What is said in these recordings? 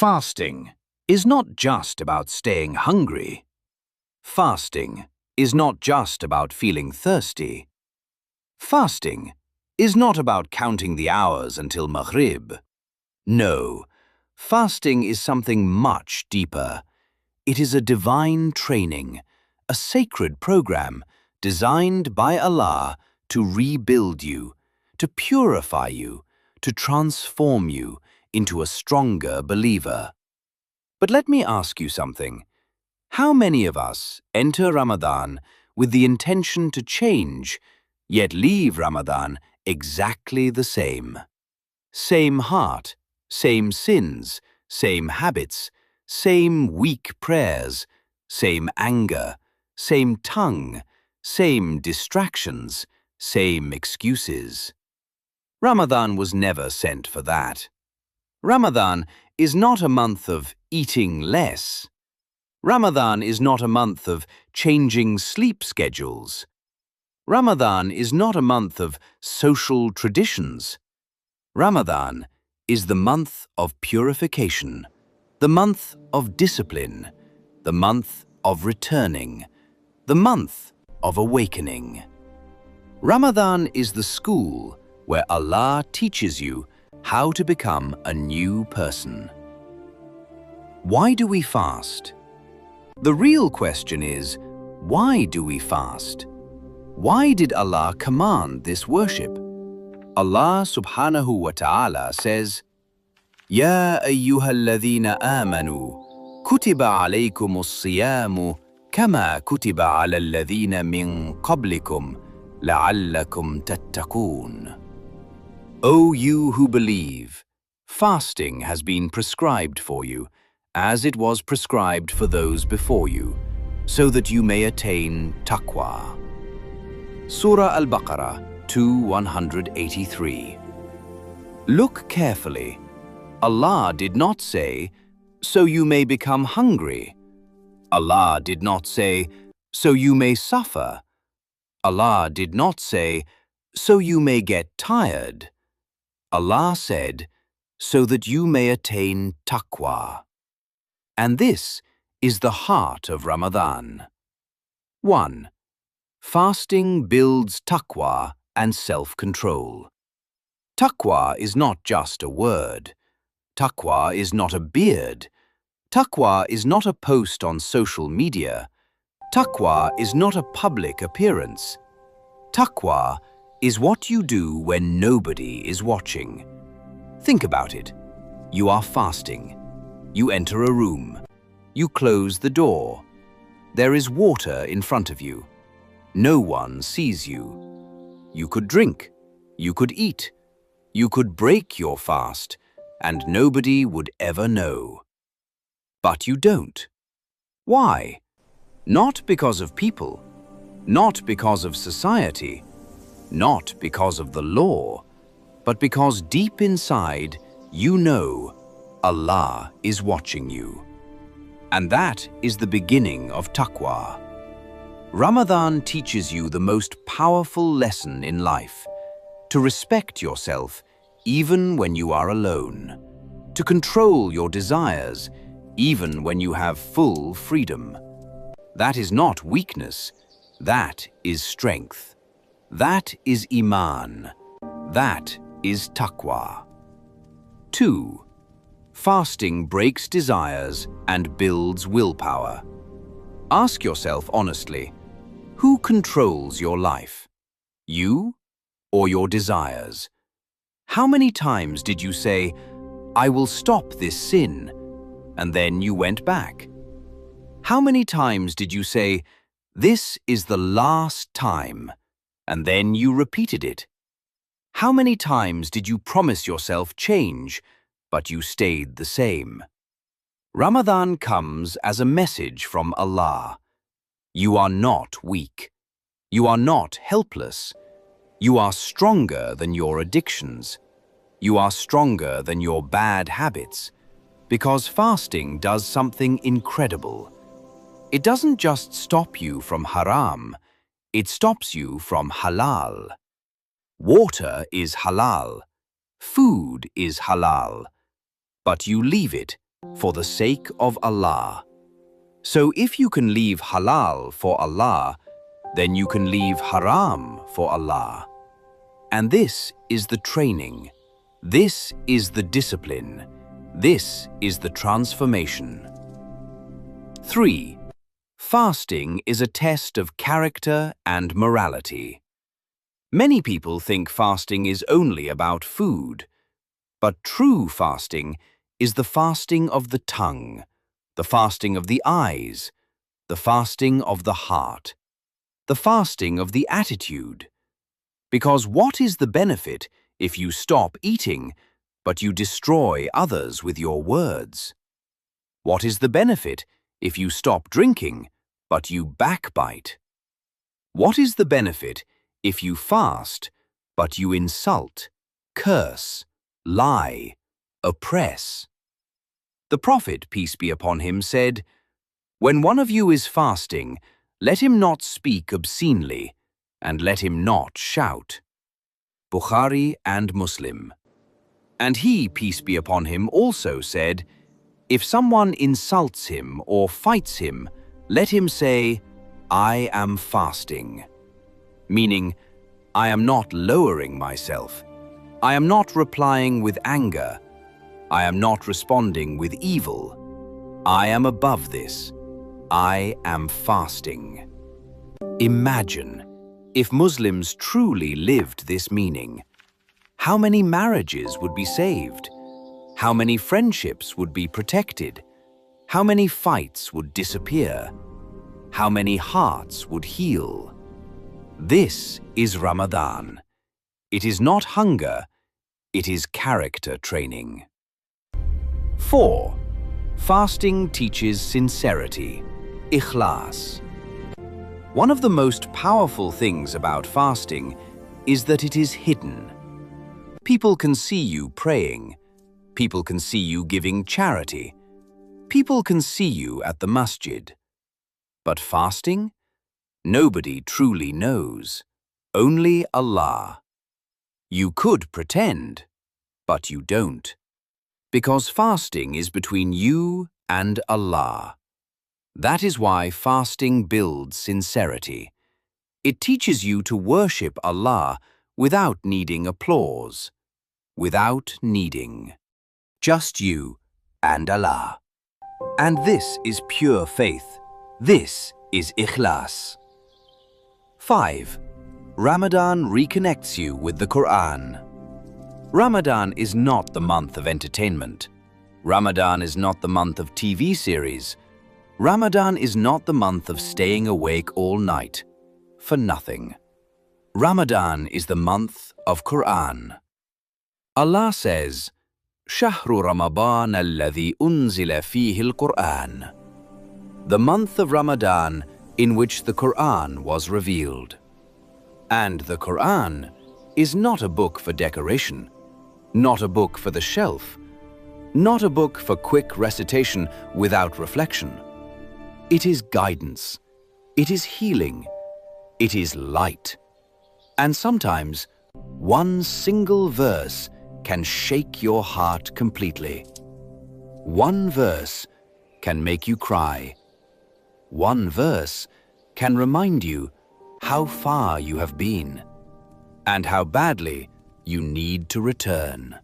Fasting is not just about staying hungry. Fasting is not just about feeling thirsty. Fasting is not about counting the hours until Maghrib. No, fasting is something much deeper. It is a divine training, a sacred program designed by Allah to rebuild you, to purify you, to transform you into a stronger believer. But let me ask you something. How many of us enter Ramadan with the intention to change, yet leave Ramadan exactly the same? Same heart, same sins, same habits, same weak prayers, same anger, same tongue, same distractions, same excuses. Ramadan was never sent for that. Ramadan is not a month of eating less. Ramadan is not a month of changing sleep schedules. Ramadan is not a month of social traditions. Ramadan is the month of purification, the month of discipline, the month of returning, the month of awakening. Ramadan is the school where Allah teaches you how to become a new person. Why do we fast? The real question is, why do we fast? Why did Allah command this worship? Allah subhanahu wa ta'ala says, يَا أَيُّهَا الَّذِينَ آمَنُوا كُتِبَ عَلَيْكُمُ الصِّيَامُ كَمَا كُتِبَ عَلَى الَّذِينَ مِن قَبْلِكُمْ لَعَلَّكُمْ تَتَّقُونَ. O you who believe, fasting has been prescribed for you, as it was prescribed for those before you, so that you may attain taqwa. Surah Al-Baqarah 2:183. Look carefully. Allah did not say, so you may become hungry. Allah did not say, so you may suffer. Allah did not say, so you may get tired. Allah said, so that you may attain taqwa. And this is the heart of Ramadan. 1. Fasting builds taqwa and self-control. Taqwa is not just a word. Taqwa is not a beard. Taqwa is not a post on social media. Taqwa is not a public appearance. Taqwa is what you do when nobody is watching. Think about it. You are fasting. You enter a room. You close the door. There is water in front of you. No one sees you. You could drink. You could eat. You could break your fast, and nobody would ever know. But you don't. Why? Not because of people. Not because of society. Not because of the law. But because deep inside, you know Allah is watching you. And that is the beginning of taqwa. Ramadan teaches you the most powerful lesson in life: to respect yourself even when you are alone, to control your desires even when you have full freedom. That is not weakness, that is strength. That is iman. That is taqwa. 2. Fasting breaks desires and builds willpower. Ask yourself honestly, who controls your life? You or your desires? How many times did you say, I will stop this sin, and then you went back? How many times did you say, this is the last time, and then you repeated it? How many times did you promise yourself change, but you stayed the same? Ramadan comes as a message from Allah. You are not weak. You are not helpless. You are stronger than your addictions. You are stronger than your bad habits, because fasting does something incredible. It doesn't just stop you from haram, it stops you from halal. Water is halal. Food is halal. But you leave it for the sake of Allah. So if you can leave halal for Allah, then you can leave haram for Allah. And this is the training. This is the discipline. This is the transformation. 3. Fasting is a test of character and morality. Many people think fasting is only about food, but true fasting is the fasting of the tongue, the fasting of the eyes, the fasting of the heart, the fasting of the attitude. Because what is the benefit if you stop eating, but you destroy others with your words? What is the benefit if you stop drinking, but you backbite? What is the benefit if you fast, but you insult, curse, lie, oppress? The Prophet, peace be upon him, said, "When one of you is fasting, let him not speak obscenely, and let him not shout." Bukhari and Muslim. And he, peace be upon him, also said, "If someone insults him or fights him, let him say, 'I am fasting,' meaning, I am not lowering myself. I am not replying with anger. I am not responding with evil. I am above this. I am fasting." Imagine if Muslims truly lived this meaning. How many marriages would be saved? How many friendships would be protected? How many fights would disappear? How many hearts would heal? This is Ramadan. It is not hunger, it is character training. 4. Fasting teaches sincerity, ikhlas. One of the most powerful things about fasting is that it is hidden. People can see you praying. People can see you giving charity. People can see you at the masjid. But fasting? Nobody truly knows. Only Allah. You could pretend, but you don't. Because fasting is between you and Allah. That is why fasting builds sincerity. It teaches you to worship Allah without needing applause, without needing. Just you and Allah. And this is pure faith. This is ikhlas. 5. Ramadan reconnects you with the Quran. Ramadan is not the month of entertainment. Ramadan is not the month of TV series. Ramadan is not the month of staying awake all night for nothing. Ramadan is the month of Quran. Allah says, "Shahru Ramadan alladhi unzila fihi al-Quran." The month of Ramadan in which the Quran was revealed. And the Quran is not a book for decoration, not a book for the shelf, not a book for quick recitation without reflection. It is guidance, it is healing, it is light. And sometimes, one single verse can shake your heart completely. One verse can make you cry. One verse can remind you how far you have been and how badly you need to return.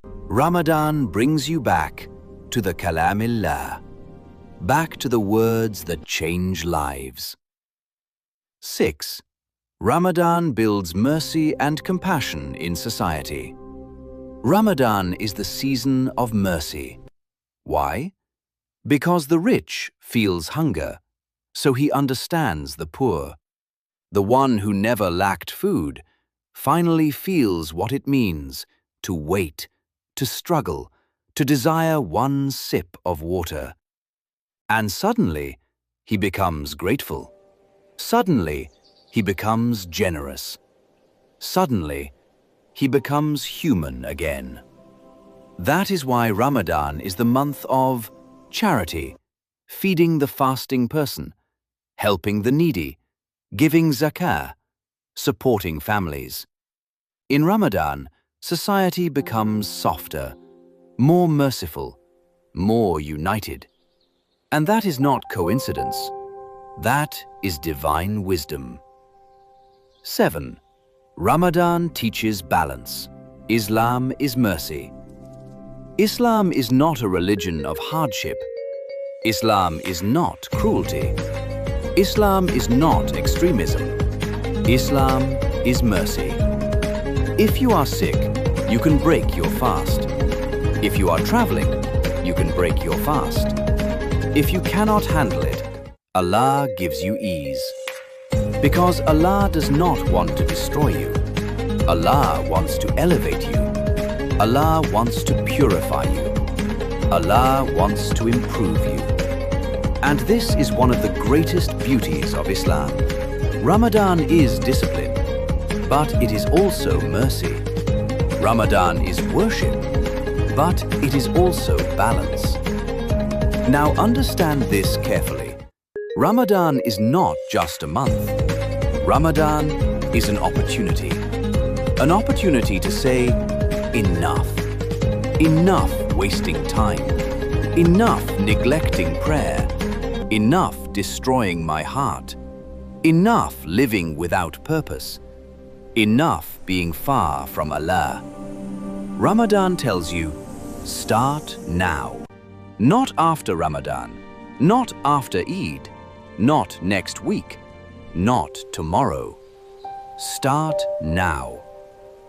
Ramadan brings you back to the Kalamillah, back to the words that change lives. 6. Ramadan builds mercy and compassion in society. Ramadan is the season of mercy. Why? Because the rich feels hunger, so he understands the poor. The one who never lacked food finally feels what it means to wait, to struggle, to desire one sip of water. And suddenly, he becomes grateful. Suddenly, he becomes generous. Suddenly, he becomes human again. That is why Ramadan is the month of charity, feeding the fasting person, helping the needy, giving zakah, supporting families. In Ramadan, society becomes softer, more merciful, more united. And that is not coincidence. That is divine wisdom. 7. Ramadan teaches balance. Islam is mercy. Islam is not a religion of hardship. Islam is not cruelty. Islam is not extremism. Islam is mercy. If you are sick, you can break your fast. If you are traveling, you can break your fast. If you cannot handle it, Allah gives you ease. Because Allah does not want to destroy you. Allah wants to elevate you. Allah wants to purify you. Allah wants to improve you. And this is one of the greatest beauties of Islam. Ramadan is discipline, but it is also mercy. Ramadan is worship, but it is also balance. Now understand this carefully. Ramadan is not just a month. Ramadan is an opportunity. An opportunity to say, enough. Enough wasting time. Enough neglecting prayer. Enough destroying my heart. Enough living without purpose. Enough being far from Allah. Ramadan tells you, start now. Not after Ramadan. Not after Eid. Not next week. Not tomorrow. Start now.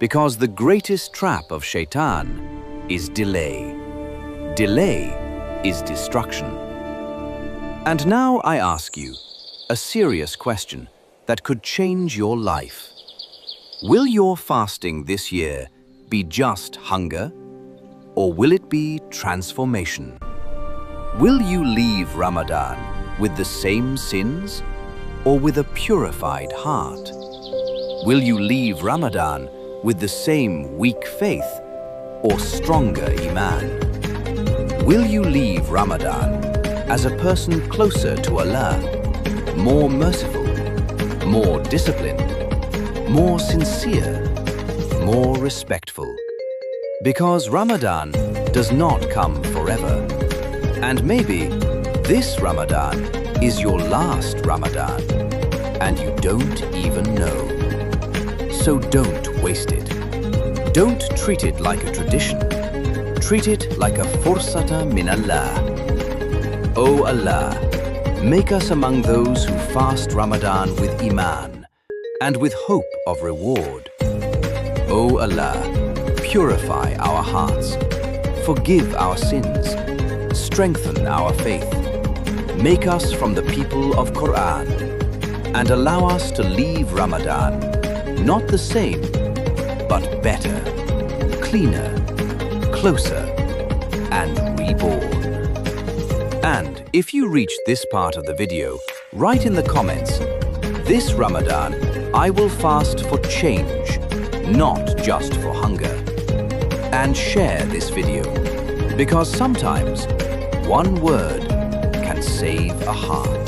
Because the greatest trap of Shaitan is delay. Delay is destruction. And now I ask you a serious question that could change your life. Will your fasting this year be just hunger, or will it be transformation? Will you leave Ramadan with the same sins, or with a purified heart? Will you leave Ramadan with the same weak faith, or stronger iman? Will you leave Ramadan as a person closer to Allah, more merciful, more disciplined, more sincere, more respectful? Because Ramadan does not come forever. And maybe this Ramadan is your last Ramadan, and you don't even know. So don't waste it. Don't treat it like a tradition. Treat it like a fursata min Allah. O Allah, make us among those who fast Ramadan with iman and with hope of reward. O Allah, purify our hearts, forgive our sins, strengthen our faith, make us from the people of Quran, and allow us to leave Ramadan not the same, but better, cleaner, closer, and reborn. And if you reached this part of the video, write in the comments, this Ramadan, I will fast for change, not just for hunger. And share this video, because sometimes one word can save a heart.